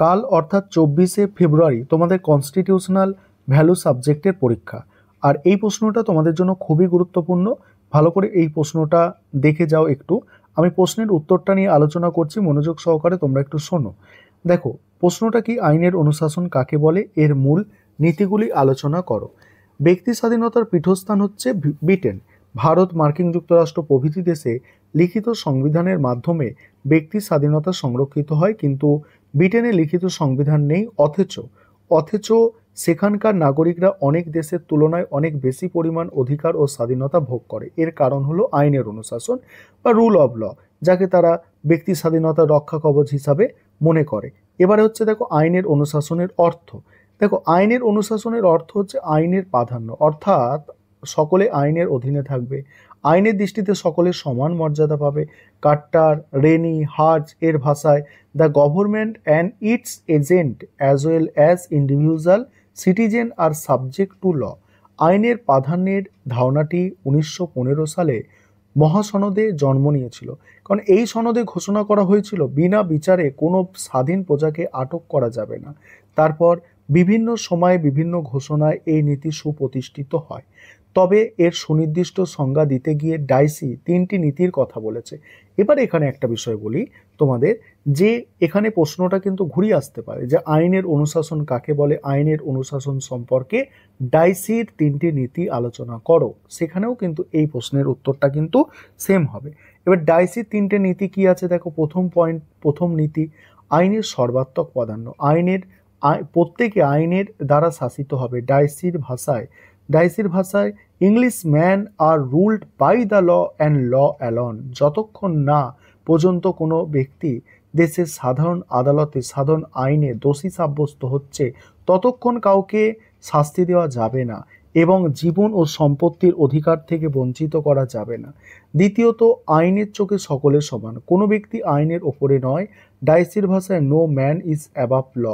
কাল অর্থাৎ 24শে ফেব্রুয়ারি তোমাদের কনস্টিটিউশনাল ভ্যালু সাবজেক্টের পরীক্ষা। আর এই প্রশ্নটা তোমাদের জন্য খুবই গুরুত্বপূর্ণ। ভালো করে এই প্রশ্নটা দেখে যাও একটু। আমি প্রশ্নের উত্তরটা নিয়ে আলোচনা করছি, মনোযোগ সহকারে তোমরা একটু শোনো। দেখো প্রশ্নটা কি, আইনের অনুশাসন কাকে বলে, এর মূল নীতিগুলি আলোচনা করো। ব্যক্তি স্বাধীনতার পীঠস্থান হচ্ছে ব্রিটেন। ভারত, মার্কিন যুক্তরাষ্ট্র প্রভৃতি দেশে লিখিত সংবিধানের মাধ্যমে ব্যক্তি স্বাধীনতা সংরক্ষিত হয়, কিন্তু ব্রিটেনে লিখিত সংবিধান নেই। অথচ সেখানকার নাগরিকরা অনেক দেশের তুলনায় অনেক বেশি পরিমাণ অধিকার ও স্বাধীনতা ভোগ করে। এর কারণ হলো আইনের অনুশাসন বা রুল অব ল, যাকে তারা ব্যক্তি স্বাধীনতা রক্ষা কবচ হিসাবে মনে করে। এবারে হচ্ছে দেখো আইনের অনুশাসনের অর্থ। দেখো আইনের অনুশাসনের অর্থ হচ্ছে আইনের প্রাধান্য, অর্থাৎ সকলে আইনের অধীনে থাকবে, আইনের দৃষ্টিতে সকলের সমান মর্যাদা পাবে। কার্টার, রেনি, হার্জ এর ভাষায় the government and its agent as well as individual citizen are subject to law. আইনের প্রাধান্যের ধারণাটি 1915 সালে মহাসনদে জন্ম নিয়েছিল। কারণ এই সনদে ঘোষণা করা হয়েছিল বিনা বিচারে কোনো স্বাধীন প্রজাকে আটক করা যাবে না। তারপর বিভিন্ন সময়ে বিভিন্ন ঘোষণায় এই নীতি সুপ্রতিষ্ঠিত হয়। তবে এর সুনির্দিষ্ট সংজ্ঞা দিতে গিয়ে ডাইসি 3টি নীতির কথা বলেছে। এবার এখানে একটা বিষয় বলি তোমাদের, যে এখানে প্রশ্নটা কিন্তু ঘুরিয়ে আসতে পারে যে আইনের অনুশাসন কাকে বলে, আইনের অনুশাসন সম্পর্কে ডাইসির 3টি নীতি আলোচনা করো। সেখানেও কিন্তু এই প্রশ্নের উত্তরটা কিন্তু সেম হবে। এবার ডাইসির 3টে নীতি কি আছে দেখো। প্রথম নীতি, আইনের সর্বাত্মক প্রাধান্য। প্রত্যেকে আইনের দ্বারা শাসিত হবে। ডাইসির ভাষায় Englishman are ruled by the law and law alone. যতক্ষণ না পর্যন্ত কোনো ব্যক্তি দেশের সাধারণ আদালতে সাধারণ আইনে দোষী সাব্যস্ত হচ্ছে, ততক্ষণ কাউকে শাস্তি দেওয়া যাবে না এবং জীবন ও সম্পত্তির অধিকার থেকে বঞ্চিত করা যাবে না। দ্বিতীয়ত, আইনের চোখে সকলে সমান, কোনো ব্যক্তি আইনের ওপরে নয়। ডাইসির ভাষায় নো ম্যান ইজ অ্যাবাভ ল।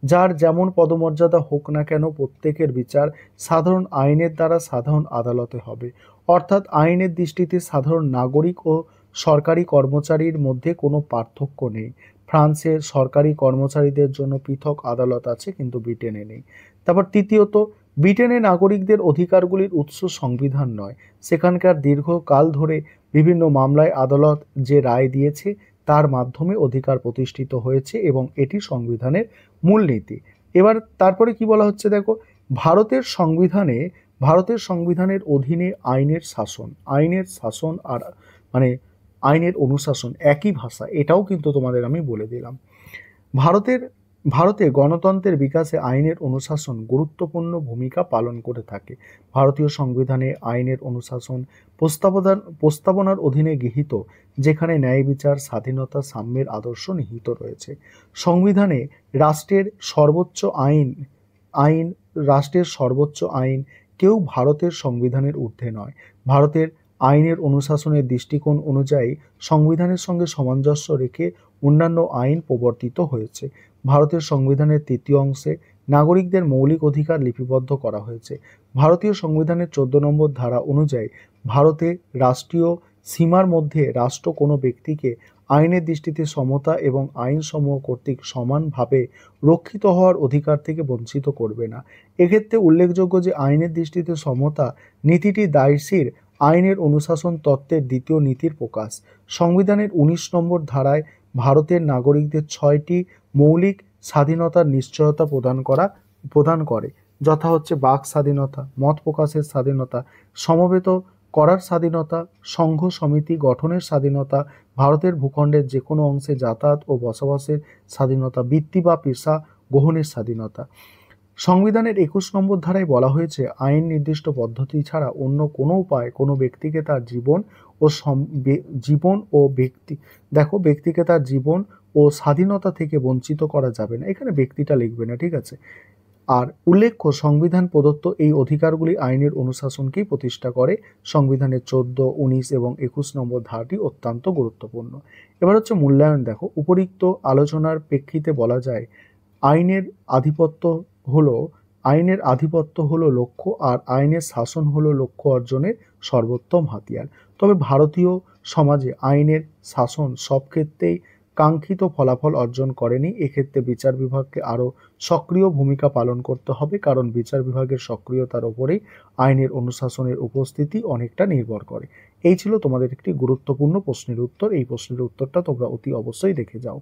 যার যেমন পদমর্যাদা হোক না কেন, প্রত্যেকের বিচার সাধারণ আইনের দ্বারা সাধারণ আদালতে হবে। অর্থাৎ আইনের দৃষ্টিতে সাধারণ নাগরিক ও সরকারি কর্মচারীর মধ্যে কোনো পার্থক্য নেই। ফ্রান্সের সরকারি কর্মচারীদের জন্য পৃথক আদালত আছে, কিন্তু ব্রিটেনে নেই। তারপর তৃতীয়ত, ব্রিটেনের নাগরিকদের অধিকারগুলির উৎস সংবিধান নয়, সেখানকার দীর্ঘকাল ধরে বিভিন্ন মামলায় আদালত যে রায় দিয়েছে তার মাধ্যমে অধিকার প্রতিষ্ঠিত হয়েছে এবং এটি সংবিধানের মূলনীতি। এবার তারপরে কি বলা হচ্ছে দেখো, ভারতের সংবিধানের অধীনে আইনের শাসন আর মানে আইনের অনুশাসন একই ভাষা, এটাও কিন্তু তোমাদের আমি বলে দিলাম। ভারতে গণতন্ত্রের বিকাশে আইনের অনুশাসন গুরুত্বপূর্ণ ভূমিকা পালন করে থাকে। ভারতীয় সংবিধানে আইনের অনুশাসন প্রস্তাবনার অধীনে গৃহীত, যেখানে ন্যায় বিচার, স্বাধীনতা, সাম্যের আদর্শ নিহিত রয়েছে। সংবিধানে রাষ্ট্রের সর্বোচ্চ আইন কেউ ভারতের সংবিধানের ঊর্ধ্বে নয়। ভারতের আইনের অনুশাসনের দৃষ্টিকোণ অনুযায়ী সংবিধানের সঙ্গে সামঞ্জস্য রেখে অন্যান্য আইন প্রবর্তিত হয়েছে। ভারতের সংবিধানের 3য় অংশে নাগরিকদের মৌলিক অধিকার লিপিবদ্ধ করা হয়েছে। ভারতীয় সংবিধানের 14 নম্বর ধারা অনুযায়ী ভারতে রাষ্ট্রীয় সীমার মধ্যে রাষ্ট্র কোনো ব্যক্তিকে আইনের দৃষ্টিতে সমতা এবং আইনসমূহ কর্তৃক সমানভাবে রক্ষিত হওয়ার অধিকার থেকে বঞ্চিত করবে না। এক্ষেত্রে উল্লেখযোগ্য যে আইনের দৃষ্টিতে সমতা নীতিটি ডাইসির আইনের অনুশাসন তত্ত্বের 2য় নীতির প্রকাশ। সংবিধানের 19 নম্বর ধারায় ভারতের নাগরিকদের 6টি মৌলিক স্বাধীনতার নিশ্চয়তা প্রদান করে, যথা হচ্ছে বাক স্বাধীনতা, মত প্রকাশের স্বাধীনতা, সমবেত করার স্বাধীনতা, সংঘ সমিতি গঠনের স্বাধীনতা, ভারতের ভূখণ্ডের যে কোনো অংশে যাতায়াত ও বসবাসের স্বাধীনতা, বৃত্তি বা পেশা গ্রহণের স্বাধীনতা। সংবিধানের 21 নম্বর ধারায় বলা হয়েছে, আইন নির্দিষ্ট পদ্ধতি ছাড়া অন্য কোনো উপায় কোনো ব্যক্তিকে তার জীবন ও স্বাধীনতা থেকে বঞ্চিত করা যাবে না। এখানে ব্যক্তিটা লিখবে না, ঠিক আছে। আর উল্লেখ্য, সংবিধান প্রদত্ত এই অধিকারগুলি আইনের অনুশাসনকেই প্রতিষ্ঠা করে। সংবিধানের 14, 19 এবং 21 নম্বর ধারাটি অত্যন্ত গুরুত্বপূর্ণ। এবার হচ্ছে মূল্যায়ন। দেখো, উপরিক্ত আলোচনার প্রেক্ষিতে বলা যায় আইনের আধিপত্য হলো লক্ষ্য আর আইনের শাসন হলো লক্ষ্য অর্জনের সর্বোত্তম হাতিয়ার। তবে ভারতীয় সমাজে আইনের শাসন সব ক্ষেত্রেই কাঙ্ক্ষিত ফলাফল অর্জন করেনি। এক্ষেত্রে বিচার বিভাগকে আরও সক্রিয় ভূমিকা পালন করতে হবে, কারণ বিচার বিভাগের সক্রিয়তার ওপরেই আইনের অনুশাসনের উপস্থিতি অনেকটা নির্ভর করে। এই ছিল তোমাদের একটি গুরুত্বপূর্ণ প্রশ্নের উত্তর। এই প্রশ্নের উত্তরটা তোমরা অতি অবশ্যই দেখে যাও।